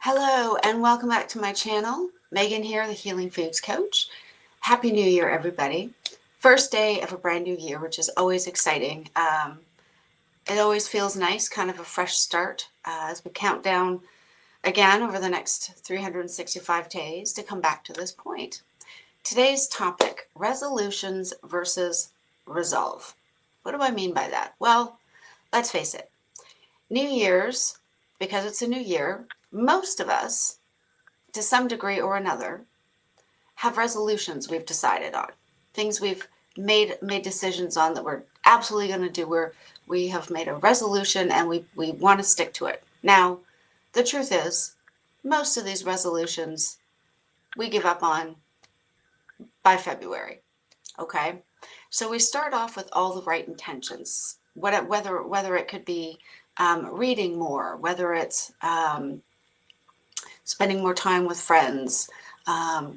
Hello and welcome back to my channel. Megan here, the Healing Foods Coach. Happy New Year, everybody. First day of a brand new year, which is always exciting. It always feels nice, kind of a fresh start as we count down again over the next 365 days to come back to this point. Today's topic, resolutions versus resolve. What do I mean by that? Well, let's face it. New Year's, because it's a new year, most of us, to some degree or another, have resolutions we've decided on, things we've made decisions on that we're absolutely going to do, where we have made a resolution and we want to stick to it. Now, the truth is, most of these resolutions we give up on by February, okay? So we start off with all the right intentions, whether it could be reading more, whether it's spending more time with friends,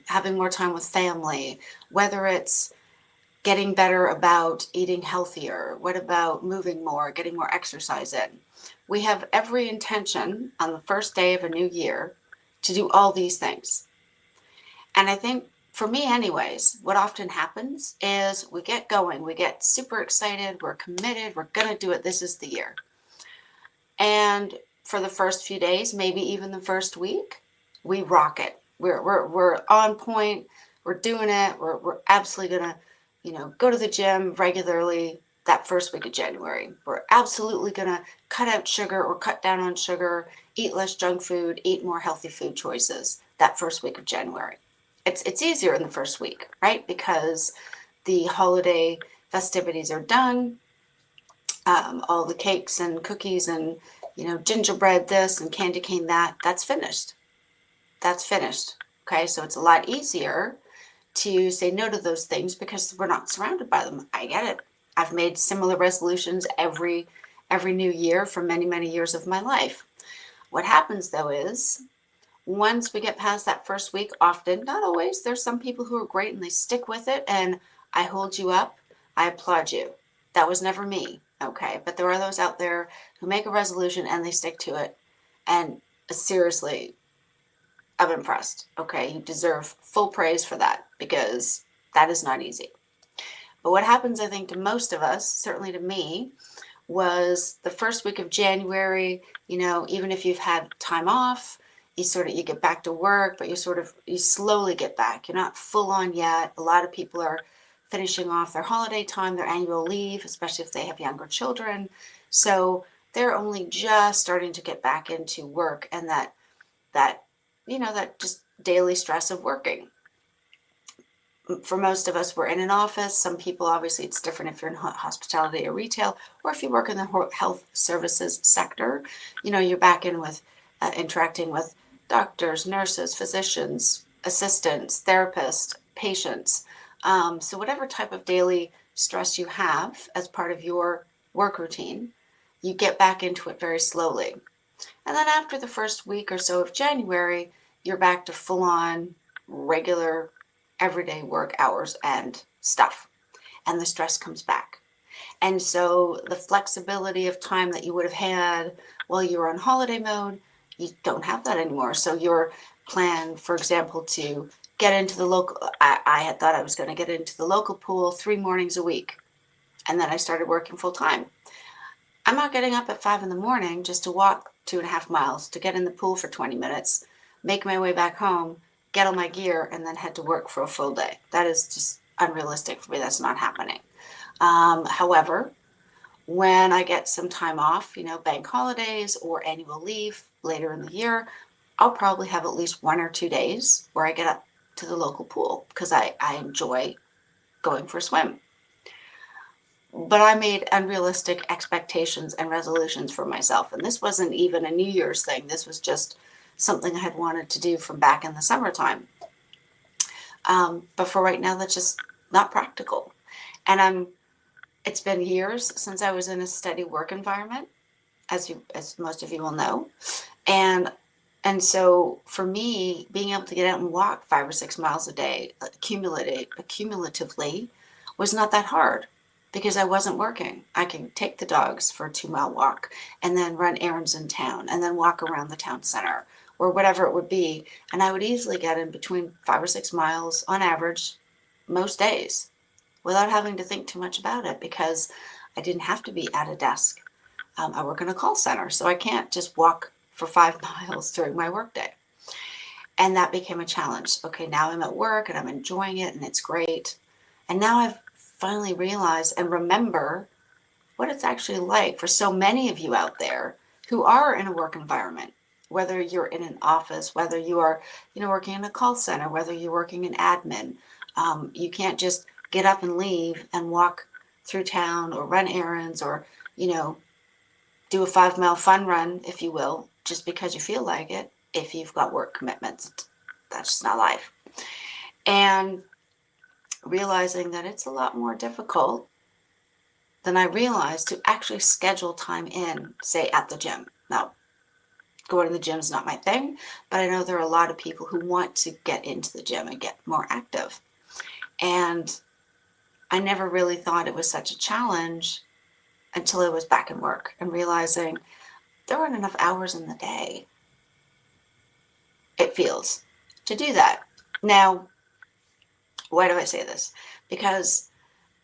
having more time with family, whether it's getting better about eating healthier, what about moving more, getting more exercise in. We have every intention on the first day of a new year to do all these things. And I think for me anyways, what often happens is we get going, we get super excited, we're committed, we're gonna do it, this is the year. And for the first few days, maybe even the first week, we rock it. We're on point. We're doing it. We're absolutely gonna, go to the gym regularly that first week of January. We're absolutely gonna cut out sugar or cut down on sugar, eat less junk food, eat more healthy food choices that first week of January. It's easier in the first week, right? Because the holiday festivities are done. All the cakes and cookies and gingerbread this and candy cane that, that's finished. That's finished. Okay, so it's a lot easier to say no to those things because we're not surrounded by them. I get it. I've made similar resolutions every new year for many, many years of my life. What happens though is once we get past that first week, often, not always, there's some people who are great and they stick with it, and I hold you up. I applaud you. That was never me. Okay, but there are those out there who make a resolution and they stick to it. And seriously, I'm impressed. Okay, you deserve full praise for that because that is not easy. But what happens, I think, to most of us, certainly to me, was the first week of January, even if you've had time off, you get back to work, but you slowly get back. You're not full on yet. A lot of people are finishing off their holiday time, their annual leave, especially if they have younger children. So they're only just starting to get back into work and that just daily stress of working. For most of us, we're in an office. Some people, obviously, it's different if you're in hospitality or retail, or if you work in the health services sector, you're back in with interacting with doctors, nurses, physicians, assistants, therapists, patients. So whatever type of daily stress you have as part of your work routine, you get back into it very slowly. And then after the first week or so of January, you're back to full-on, regular, everyday work hours and stuff. And the stress comes back. And so the flexibility of time that you would have had while you were on holiday mode, you don't have that anymore. So your plan, for example, to get into the local, I had thought I was going to get into the local pool 3 mornings a week. And then I started working full time. I'm not getting up at 5 in the morning just to walk 2.5 miles, to get in the pool for 20 minutes, make my way back home, get all my gear, and then head to work for a full day. That is just unrealistic for me. That's not happening. However, when I get some time off, bank holidays or annual leave later in the year, I'll probably have at least 1 or 2 days where I get up to the local pool because I enjoy going for a swim. But I made unrealistic expectations and resolutions for myself. And this wasn't even a New Year's thing. This was just something I had wanted to do from back in the summertime. But for right now, that's just not practical. And it's been years since I was in a steady work environment, as most of you will know. And so for me, being able to get out and walk 5 or 6 miles a day, cumulatively, was not that hard because I wasn't working. I could take the dogs for a 2-mile walk and then run errands in town and then walk around the town center or whatever it would be. And I would easily get in between 5 or 6 miles on average most days without having to think too much about it, because I didn't have to be at a desk. I work in a call center, so I can't just walk for 5 miles during my workday. And that became a challenge. Okay, now I'm at work and I'm enjoying it and it's great. And now I've finally realized and remember what it's actually like for so many of you out there who are in a work environment, whether you're in an office, whether you are, working in a call center, whether you're working in admin. You can't just get up and leave and walk through town or run errands or, do a 5 mile fun run, if you will, just because you feel like it. If you've got work commitments, that's just not life. And realizing that it's a lot more difficult than I realized to actually schedule time in, say, at the gym. Now, going to the gym is not my thing, but I know there are a lot of people who want to get into the gym and get more active. And I never really thought it was such a challenge until I was back in work and realizing there aren't enough hours in the day, it feels, to do that. Now, why do I say this? Because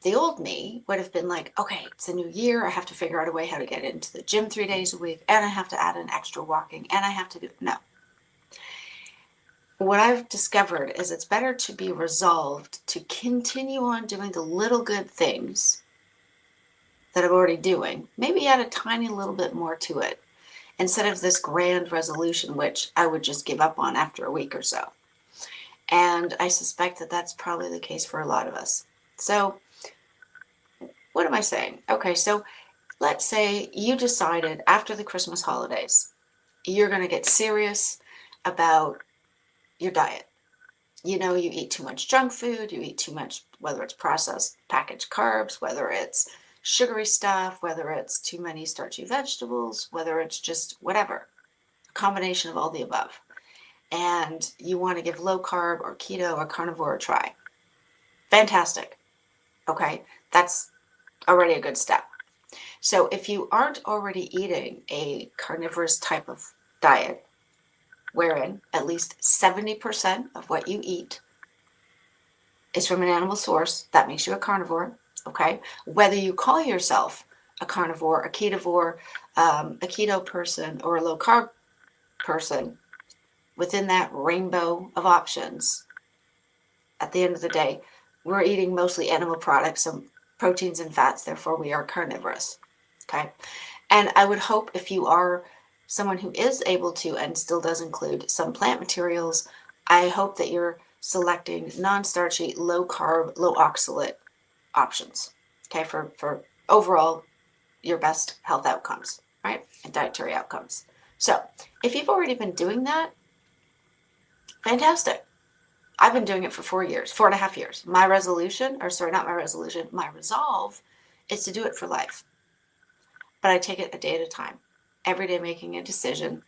the old me would have been like, okay, it's a new year. I have to figure out a way how to get into the gym 3 days a week, and I have to add an extra walking, and I have to do, no. What I've discovered is it's better to be resolved to continue on doing the little good things that I'm already doing, maybe add a tiny little bit more to it, instead of this grand resolution, which I would just give up on after a week or so. And I suspect that that's probably the case for a lot of us. So what am I saying? Okay, so let's say you decided after the Christmas holidays, you're going to get serious about your diet. You eat too much junk food, you eat too much, whether it's processed packaged carbs, whether it's sugary stuff, whether it's too many starchy vegetables, whether it's just whatever, a combination of all the above. And you want to give low carb or keto or carnivore a try. Fantastic. Okay, that's already a good step. So if you aren't already eating a carnivorous type of diet, wherein at least 70% of what you eat is from an animal source, that makes you a carnivore, okay? Whether you call yourself a carnivore, a ketovore, a keto person, or a low carb person, within that rainbow of options, at the end of the day, we're eating mostly animal products, some proteins and fats, therefore we are carnivorous, okay? And I would hope if you are someone who is able to and still does include some plant materials, I hope that you're selecting non-starchy, low carb, low oxalate options, okay, for overall your best health outcomes, right, and dietary outcomes. So if you've already been doing that, fantastic. I've been doing it for 4.5 years. My resolution, or sorry, not my resolution, my resolve is to do it for life. But I take it a day at a time, every day making a decision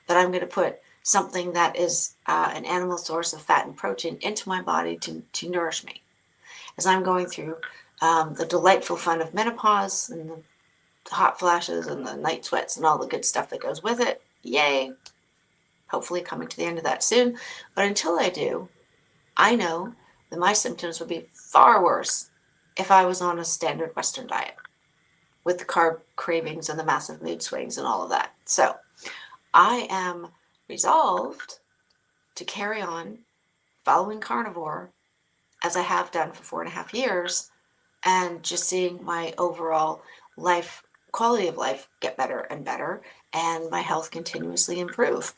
that I'm going to put something that is an animal source of fat and protein into my body to nourish me. As I'm going through the delightful fun of menopause and the hot flashes and the night sweats and all the good stuff that goes with it, yay, hopefully coming to the end of that soon. But until I do, I know that my symptoms would be far worse if I was on a standard Western diet with the carb cravings and the massive mood swings and all of that. So I am resolved to carry on following carnivore as I have done for 4.5 years, and just seeing my overall life, quality of life, get better and better, and my health continuously improve.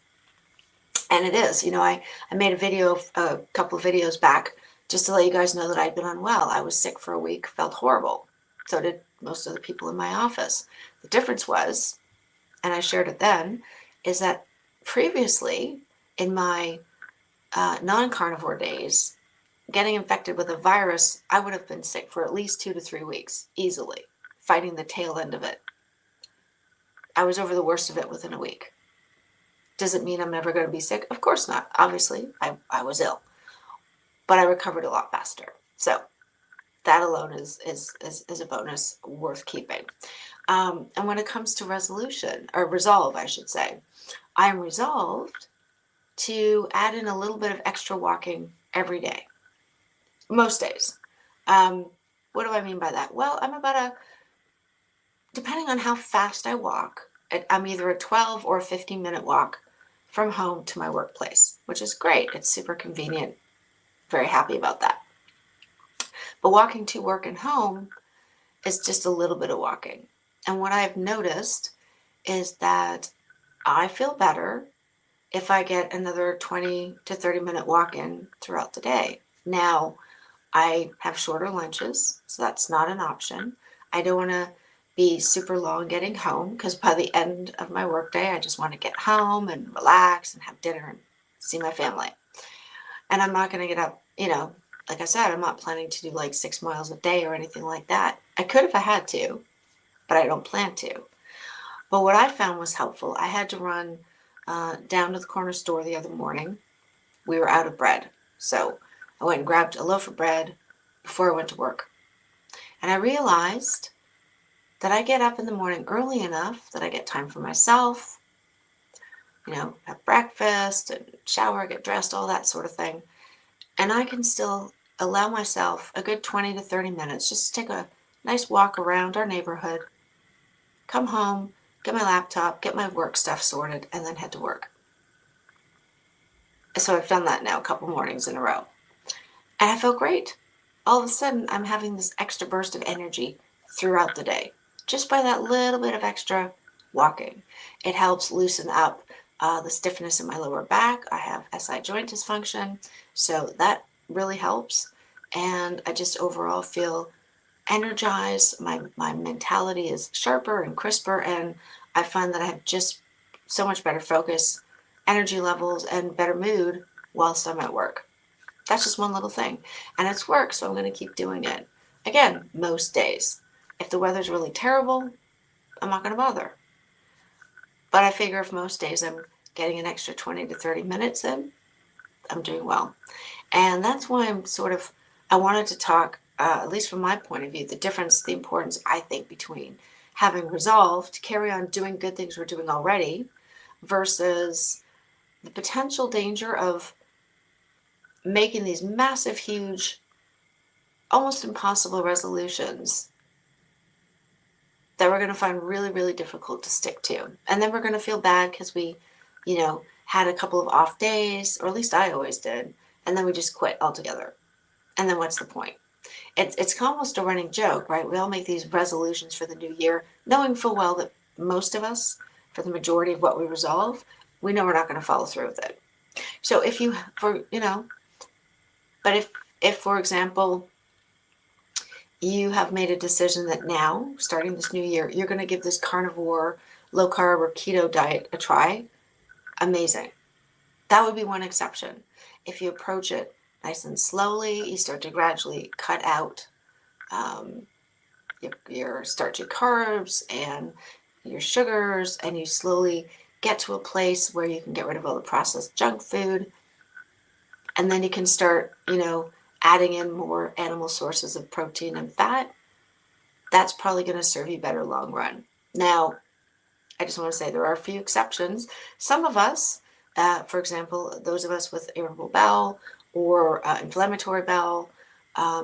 And it is, I made a video a couple of videos back just to let you guys know that I'd been unwell. I was sick for a week, felt horrible. So did most of the people in my office. The difference was, and I shared it then, is that previously in my non-carnivore days, getting infected with a virus, I would have been sick for at least 2 to 3 weeks, easily, fighting the tail end of it. I was over the worst of it within a week. Does it mean I'm never going to be sick? Of course not. Obviously, I was ill, but I recovered a lot faster. So that alone is a bonus worth keeping. And when it comes to resolution, or resolve, I should say, I am resolved to add in a little bit of extra walking every day, most days. What do I mean by that? Well, depending on how fast I walk, I'm either a 12 or a 15-minute walk from home to my workplace, which is great. It's super convenient. Very happy about that. But walking to work and home is just a little bit of walking. And what I've noticed is that I feel better if I get another 20 to 30-minute walk in throughout the day. Now, I have shorter lunches, so that's not an option. I don't want to be super long getting home because by the end of my workday, I just want to get home and relax and have dinner and see my family. And I'm not going to get up, like I said, I'm not planning to do like 6 miles a day or anything like that. I could if I had to, but I don't plan to. But what I found was helpful. I had to run down to the corner store the other morning. We were out of bread. So I went and grabbed a loaf of bread before I went to work. And I realized that I get up in the morning early enough that I get time for myself, have breakfast and shower, get dressed, all that sort of thing. And I can still allow myself a good 20 to 30 minutes just to take a nice walk around our neighborhood, come home, get my laptop, get my work stuff sorted, and then head to work. So I've done that now a couple mornings in a row. And I feel great. All of a sudden, I'm having this extra burst of energy throughout the day, just by that little bit of extra walking. It helps loosen up the stiffness in my lower back. I have SI joint dysfunction, so that really helps. And I just overall feel energized. My mentality is sharper and crisper, and I find that I have just so much better focus, energy levels, and better mood whilst I'm at work. That's just one little thing. And it's work, so I'm going to keep doing it. Again, most days. If the weather's really terrible, I'm not going to bother. But I figure if most days I'm getting an extra 20 to 30 minutes in, I'm doing well. And that's why I wanted to talk, at least from my point of view, the importance, I think, between having resolve to carry on doing good things we're doing already versus the potential danger of making these massive, huge, almost impossible resolutions that we're going to find really, really difficult to stick to. And then we're going to feel bad because we, had a couple of off days, or at least I always did, and then we just quit altogether. And then what's the point? It's almost a running joke, right? We all make these resolutions for the new year, knowing full well that most of us, for the majority of what we resolve, we know we're not going to follow through with it. So but if for example, you have made a decision that now, starting this new year, you're going to give this carnivore, low carb, or keto diet a try, amazing. That would be one exception. If you approach it nice and slowly, you start to gradually cut out your starchy carbs and your sugars, and you slowly get to a place where you can get rid of all the processed junk food, and then you can start, adding in more animal sources of protein and fat. That's probably going to serve you better long run. Now, I just want to say there are a few exceptions. Some of us, for example, those of us with irritable bowel or inflammatory bowel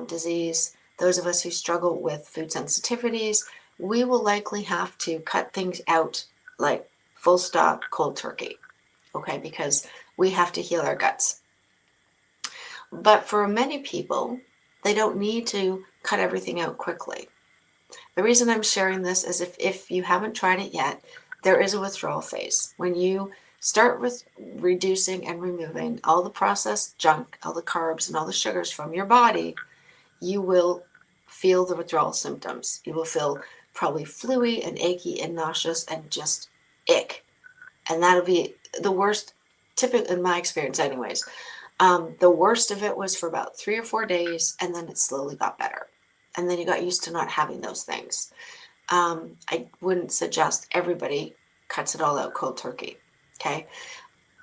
disease, those of us who struggle with food sensitivities, we will likely have to cut things out like full stop, cold turkey, okay, because we have to heal our guts. But for many people, they don't need to cut everything out quickly. The reason I'm sharing this is if you haven't tried it yet, there is a withdrawal phase. When you start with reducing and removing all the processed junk, all the carbs and all the sugars from your body, you will feel the withdrawal symptoms. You will feel probably fluey and achy and nauseous and just ick. And that'll be the worst, typically in my experience anyways. The worst of it was for about 3 or 4 days, and then it slowly got better. And then you got used to not having those things. I wouldn't suggest everybody cuts it all out cold turkey, okay?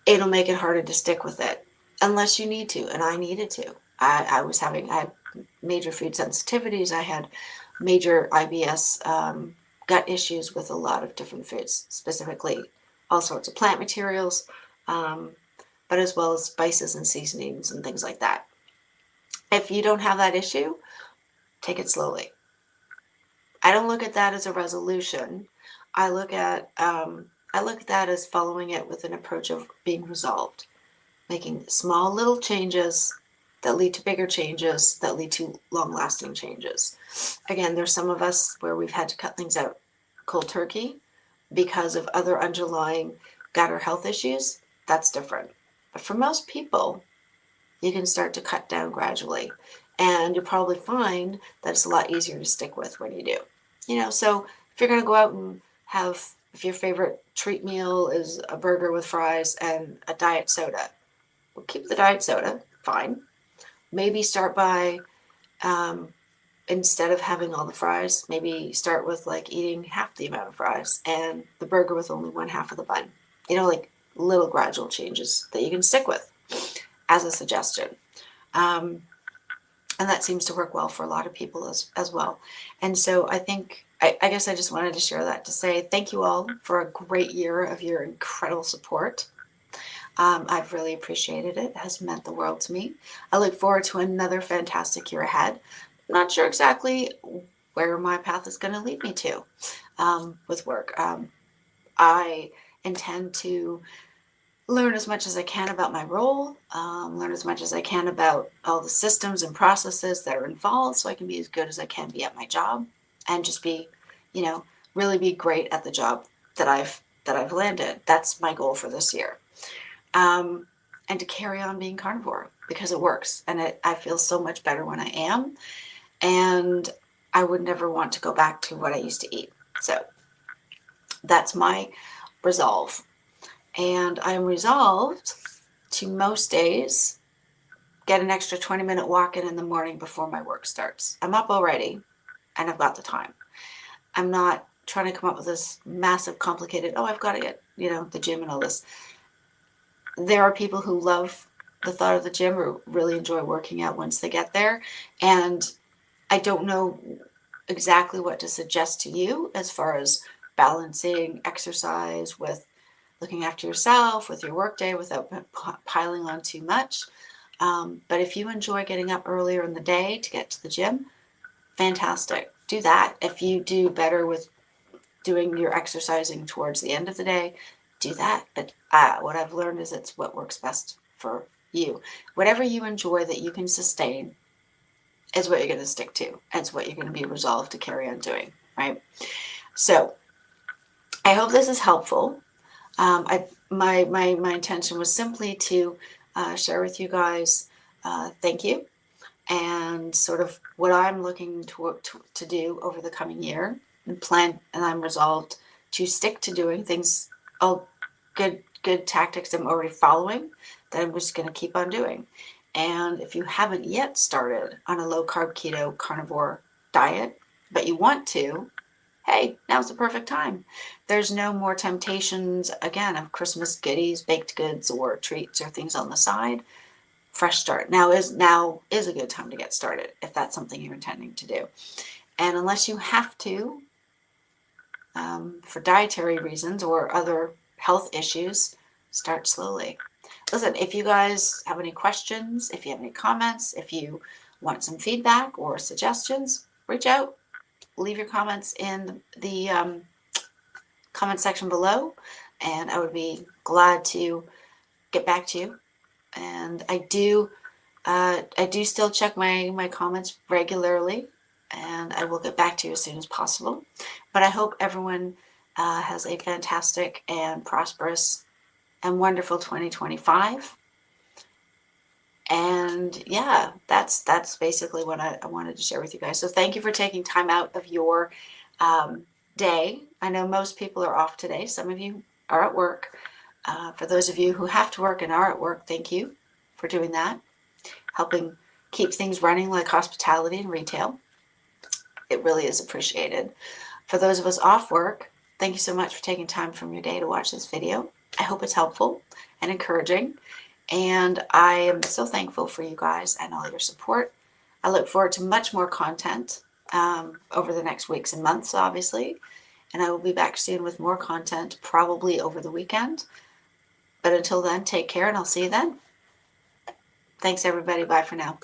It'll make it harder to stick with it unless you need to, and I needed to. I had major food sensitivities. I had major IBS gut issues with a lot of different foods, specifically all sorts of plant materials. But but as well as spices and seasonings and things like that. If you don't have that issue, take it slowly. I don't look at that as a resolution. I look at that as following it with an approach of being resolved, making small little changes that lead to bigger changes that lead to long-lasting changes. Again, there's some of us where we've had to cut things out cold turkey because of other underlying gut or health issues. That's different. But for most people, you can start to cut down gradually, and you'll probably find that it's a lot easier to stick with when you do. So if you're going to go out and have, if your favorite treat meal is a burger with fries and a diet soda, well, keep the diet soda, fine. Maybe start by, instead of having all the fries, maybe start with like eating half the amount of fries and the burger with only one half of the bun. Like little gradual changes that you can stick with as a suggestion. And that seems to work well for a lot of people as well. And so I think, I guess I just wanted to share that to say thank you all for a great year of your incredible support. I've really appreciated it. It has meant the world to me. I look forward to another fantastic year ahead. I'm not sure exactly where my path is going to lead me to with work. I intend to learn as much as I can about my role, learn as much as I can about all the systems and processes that are involved so I can be as good as I can be at my job and just be, really be great at the job that I've landed. That's my goal for this year. And to carry on being carnivore because it works and I feel so much better when I am, and I would never want to go back to what I used to eat. So that's my resolve. And I'm resolved to most days get an extra 20-minute walk in the morning before my work starts. I'm up already and I've got the time. I'm not trying to come up with this massive complicated, I've got to get, the gym and all this. There are people who love the thought of the gym or really enjoy working out once they get there. And I don't know exactly what to suggest to you as far as balancing exercise with looking after yourself, with your workday without piling on too much. But if you enjoy getting up earlier in the day to get to the gym, fantastic. Do that. If you do better with doing your exercising towards the end of the day, do that. But what I've learned is it's what works best for you. Whatever you enjoy that you can sustain is what you're going to stick to. It's what you're going to be resolved to carry on doing, right? So I hope this is helpful. My intention was simply to share with you guys thank you and sort of what I'm looking to do over the coming year and plan, and I'm resolved to stick to doing things, all good tactics I'm already following that I'm just going to keep on doing. And if you haven't yet started on a low carb keto carnivore diet, but you want to, hey, now's the perfect time. There's no more temptations, again, of Christmas goodies, baked goods, or treats or things on the side. Fresh start. Now is a good time to get started if that's something you're intending to do. And unless you have to, for dietary reasons or other health issues, start slowly. Listen, if you guys have any questions, if you have any comments, if you want some feedback or suggestions, reach out. Leave your comments in the comment section below, and I would be glad to get back to you. And I do still check my comments regularly, and I will get back to you as soon as possible. But I hope everyone has a fantastic and prosperous and wonderful 2025. And yeah, that's basically what I wanted to share with you guys. So thank you for taking time out of your day. I know most people are off today. Some of you are at work. For those of you who have to work and are at work, thank you for doing that, helping keep things running like hospitality and retail. It really is appreciated. For those of us off work, thank you so much for taking time from your day to watch this video. I hope it's helpful and encouraging. And I am so thankful for you guys and all your support. I look forward to much more content over the next weeks and months, obviously. And I will be back soon with more content, probably over the weekend. But until then, take care and I'll see you then. Thanks, everybody. Bye for now.